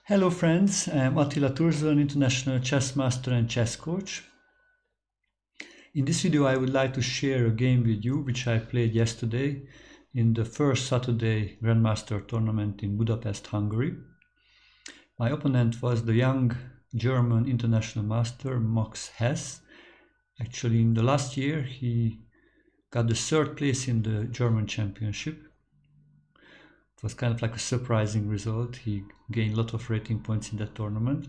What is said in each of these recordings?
Hello friends, I'm Richter-Rauzer, an international chess master and chess coach. In this video I would like to share a game with you which I played yesterday in the first Saturday Grandmaster tournament in Budapest, Hungary. My opponent was the young German international master Max Hess. Actually, in the last year he got the third place in the German championship. It was kind of like a surprising result. He gained a lot of rating points in that tournament.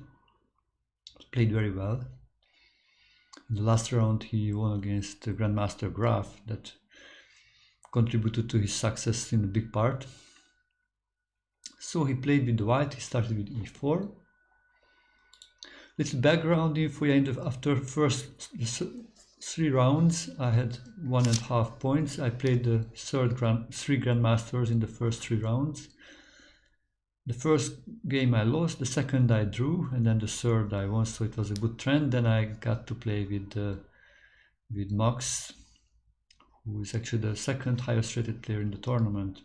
Played very well. In the last round he won against the Grandmaster Graf, that contributed to his success in a big part. So he played with the white. He started with e4. Little background info, after first 3 rounds I had 1.5 points. I played the three Grandmasters in the first 3 rounds. The first game I lost, the second I drew, and then the third I won, so it was a good trend. Then I got to play with Max, who is actually the second highest rated player in the tournament.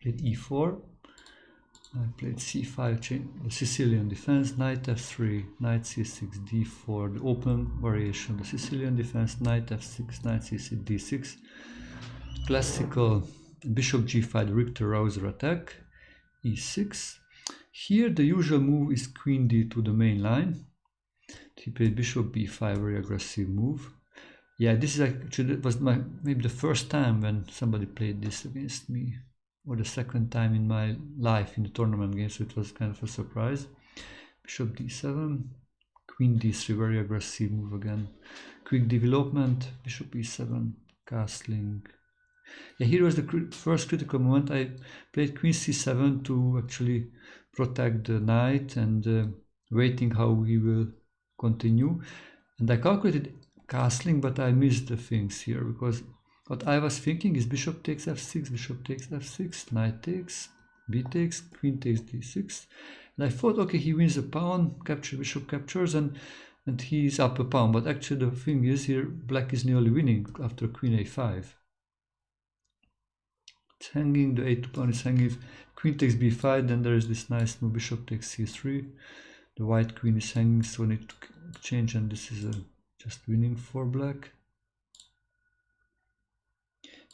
Played e4. I played c5, the Sicilian defense, knight f3, knight c6, d4, the open variation, the Sicilian defense, knight f6, knight c6, d6. Classical bishop g5, the Richter-Rauzer attack, e6. Here the usual move is queen d2, the main line. He played bishop b5, very aggressive move. Yeah, this is actually, it was maybe the first time when somebody played this against me, or the second time in my life in the tournament game, so it was kind of a surprise. Bishop d7, queen d3, very aggressive move again. Quick development, bishop e7, castling. Yeah, here was the first critical moment. I played queen c7 to actually protect the knight and waiting how he will continue. And I calculated castling, but I missed the things here, because what I was thinking is bishop takes f6, bishop takes f6, knight takes, b takes, queen takes d6. And I thought, okay, he wins a pawn, bishop captures, and he's up a pawn. But actually the thing is here, black is nearly winning after queen a5. It's hanging, the a2 pawn is hanging. If queen takes b5, then there is this nice move, bishop takes c3. The white queen is hanging, so I need to change, and this is just winning for black.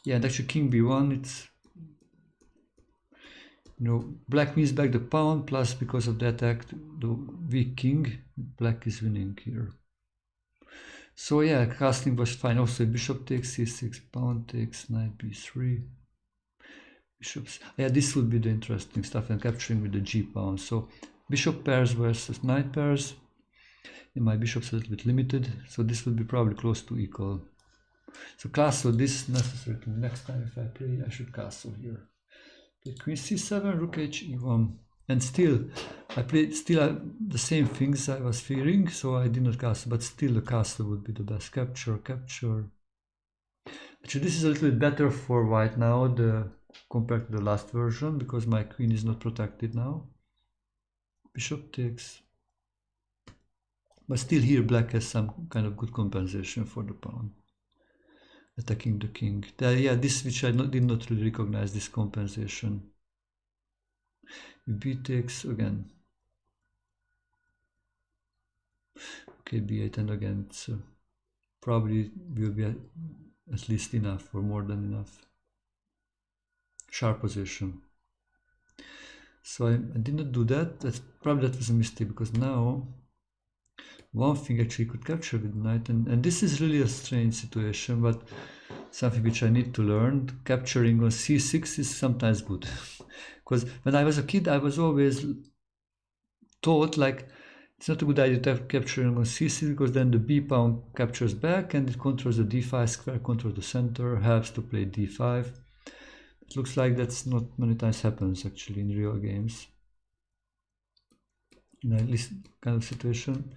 Yeah, and actually king b1, it's, black wins back the pawn, plus because of the attack, the weak king, black is winning here. So yeah, castling was fine. Also bishop takes c6, pawn takes, knight b3. Bishops. Yeah, this would be the interesting stuff, and capturing with the g pawn. So bishop pairs versus knight pairs. And my bishop's a little bit limited, so this would be probably close to equal. So castle, this is necessary to me. Next time if I play, I should castle here. Play queen c7, rook h e1. And still, I played the same things I was fearing, so I did not castle, but still the castle would be the best. Capture, capture. Actually, this is a little bit better for white now, compared to the last version, because my queen is not protected now. Bishop takes. But still here black has some kind of good compensation for the pawn. Attacking the king. Yeah, this which I did not really recognize, this compensation. If b takes again. Okay, b8, and again it's probably will be at least enough, or more than enough. Sharp position. So I did not do that. That was a mistake, because now one thing actually could capture with knight, and this is really a strange situation, but something which I need to learn. Capturing on c6 is sometimes good, because when I was a kid I was always taught like it's not a good idea to have capturing on c6, because then the b pawn captures back and it controls the d5 square, controls the center, helps to play d5. It looks like that's not many times happens actually in real games, in at least kind of situation.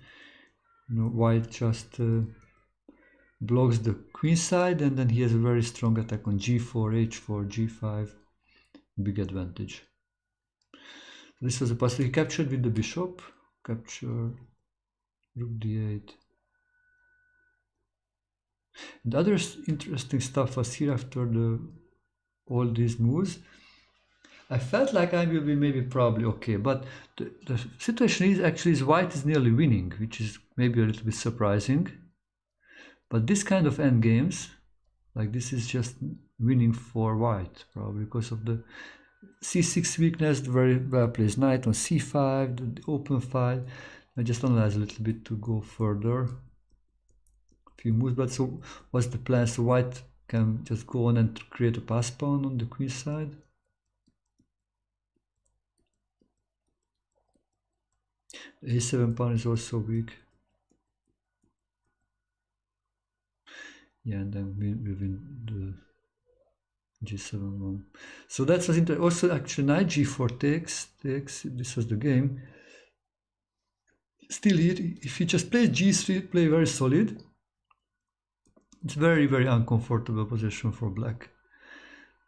White just blocks the queen side, and then he has a very strong attack on g4, h4, g5, big advantage. So this was a possibility. He captured with the bishop, capture, rook d8. And the other interesting stuff was here after all these moves. I felt like I will be maybe probably okay, but the situation is actually white is nearly winning, which is maybe a little bit surprising. But this kind of end games, like this is just winning for white, probably because of the c6 weakness, the very well placed knight on c5, the open file. I just analyze a little bit to go further. A few moves, but so what's the plan? So white can just go on and create a pass pawn on the queen side. The a7 pawn is also weak. Yeah, and then we win the g7 one. So that was interesting. Also, actually, knight g4 takes. This was the game. Still, if he just plays g3, play very solid. It's very, very uncomfortable position for black.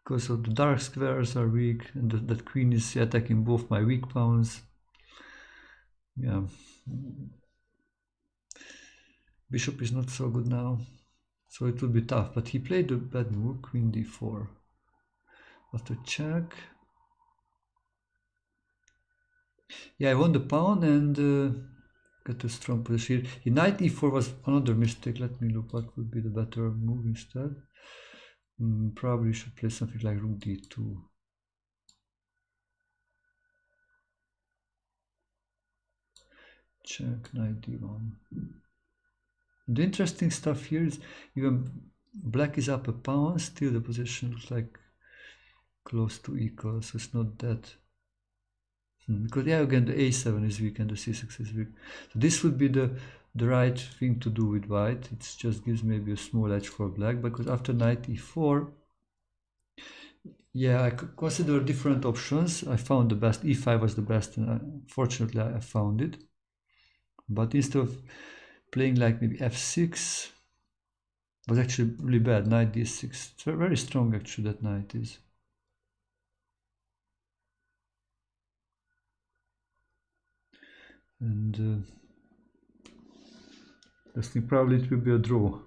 Because of the dark squares are weak, and that queen is attacking both my weak pawns. Yeah. Bishop is not so good now. So it will be tough, but he played a bad move, queen d4. After check. Yeah, I won the pawn and got a strong position here. Knight e4 was another mistake. Let me look what would be the better move instead. Probably should play something like rook d2. Check, knight d1. The interesting stuff here is even black is up a pawn, still the position looks like close to equal, so it's not that. Because yeah, again the a7 is weak and the c6 is weak. So this would be the right thing to do with white. It just gives maybe a small edge for black, because after knight e4, yeah, I could consider different options. I found the best. e5 was the best, and fortunately I found it. But instead of playing like maybe f6, was actually really bad. Knight d6. It's very strong actually, that knight is. And I think probably it will be a draw.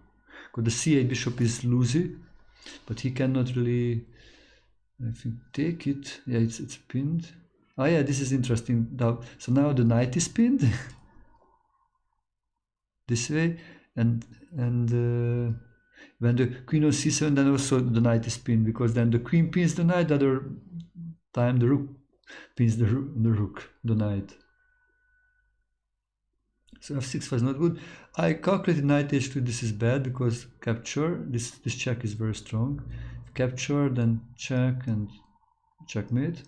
Because the c8 bishop is loosey, but he cannot really, I think, take it. Yeah, it's pinned. Oh yeah, this is interesting. Now, so now the knight is pinned this way, and when the queen on c7, then also the knight is pinned, because then the queen pins the knight, the other time the rook pins the rook, the knight. So f6 was not good. I calculated knight h2. This is bad because capture. This check is very strong. Capture, then check and checkmate.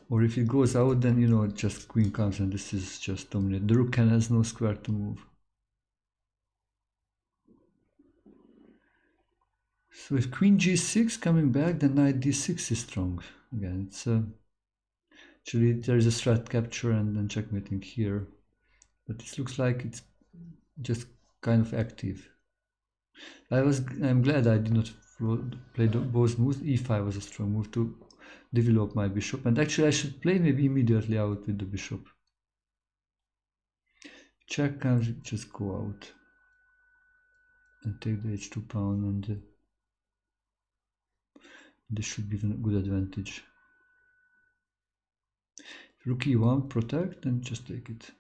Or if it goes out, then you know just queen comes and this is just dominate. The rook has no square to move. So if queen g6 coming back, then knight d6 is strong. Again, it's actually there is a threat capture and then checkmating here, but this looks like it's just kind of active. I'm glad I did not play both moves. e5 was a strong move to develop my bishop, and actually I should play maybe immediately out with the bishop. Check comes, just go out and take the h2 pawn, and this should be a good advantage. Rook e1, protect, and just take it.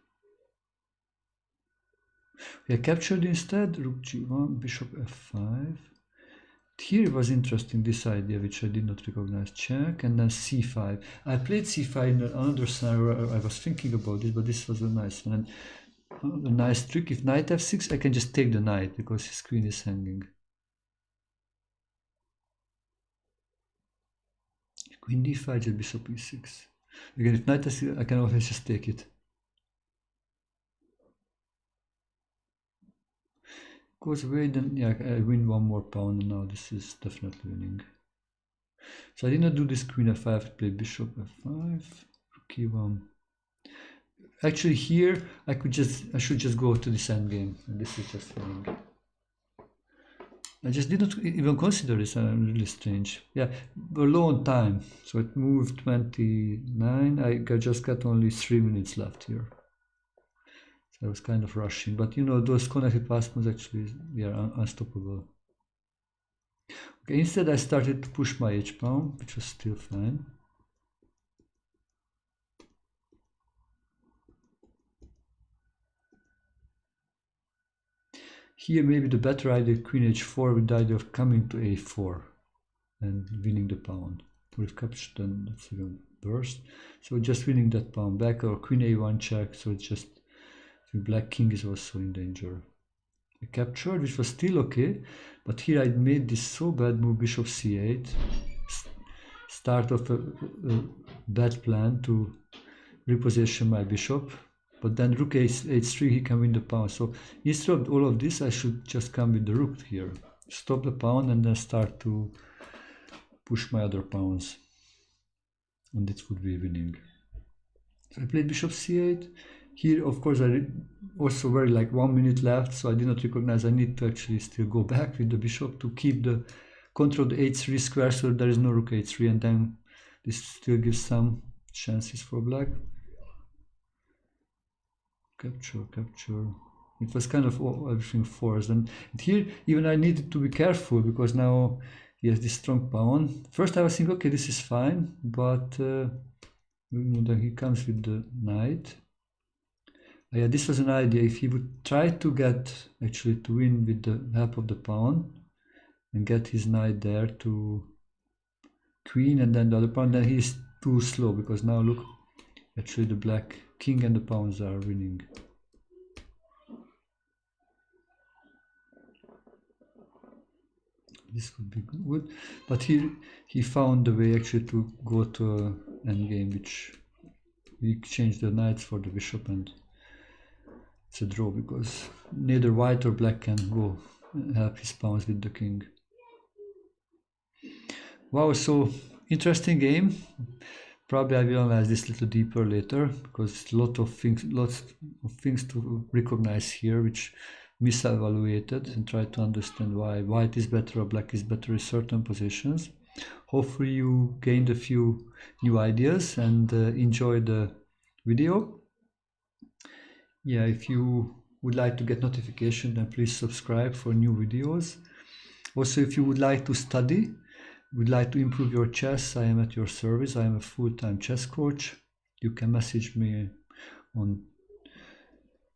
We are captured instead. Rook g1, bishop f5. Here it was interesting, this idea, which I did not recognize. Check, and then c5. I played c5 in another scenario. I was thinking about this, but this was a nice one. And a nice trick. If knight f6, I can just take the knight because his queen is hanging. Queen d5, just bishop e6. Again, if knight f6, I can always just take it. Goes away, then yeah, I win one more pawn, and now this is definitely winning. So I did not do this queen f5, play bishop f5, rook e1. Actually here I should just go to this endgame, and this is just winning. I just did not even consider this, really strange. Yeah, we're low on time, so it moved 29. I just got only 3 minutes left here. So I was kind of rushing, but you know, those connected pass moves actually, they are unstoppable. Okay, instead I started to push my h-pawn, which was still fine. Here maybe the better idea, queen h4, with the idea of coming to a4 and winning the pawn. We've captured, then that's even worse. So just winning that pawn back, or queen a1 check, so it's just the black king is also in danger. I captured, which was still okay, but here I made this so bad move, bishop c8, start of a bad plan to reposition my bishop, but then rook h3, he can win the pawn. So instead of all of this, I should just come with the rook here, stop the pawn, and then start to push my other pawns, and this would be winning. So I played bishop c8. Here, of course, I also very like 1 minute left, so I did not recognize I need to actually still go back with the bishop to keep the control the h3 square, so there is no rook h3, and then this still gives some chances for black. Capture, capture. It was kind of everything forced, and here even I needed to be careful because now he has this strong pawn. First I was thinking, okay, this is fine, but then he comes with the knight. Yeah, this was an idea. If he would try to get actually to win with the help of the pawn and get his knight there to queen and then the other pawn, then he's too slow, because now look, actually the black king and the pawns are winning. This could be good, but he found the way actually to go to endgame, which we exchange the knights for the bishop, and it's a draw because neither white or black can go help his pawns with the king. Wow, so interesting game. Probably I will analyze this a little deeper later, because lots of things to recognize here which misevaluated, and try to understand why white is better or black is better in certain positions. Hopefully you gained a few new ideas and enjoyed the video. Yeah, if you would like to get notification, then please subscribe for new videos. Also, if you would like to study, would like to improve your chess, I am at your service. I am a full-time chess coach. You can message me on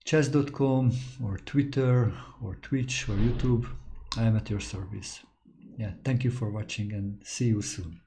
chess.com or Twitter or Twitch or YouTube. I am at your service. Yeah, thank you for watching and see you soon.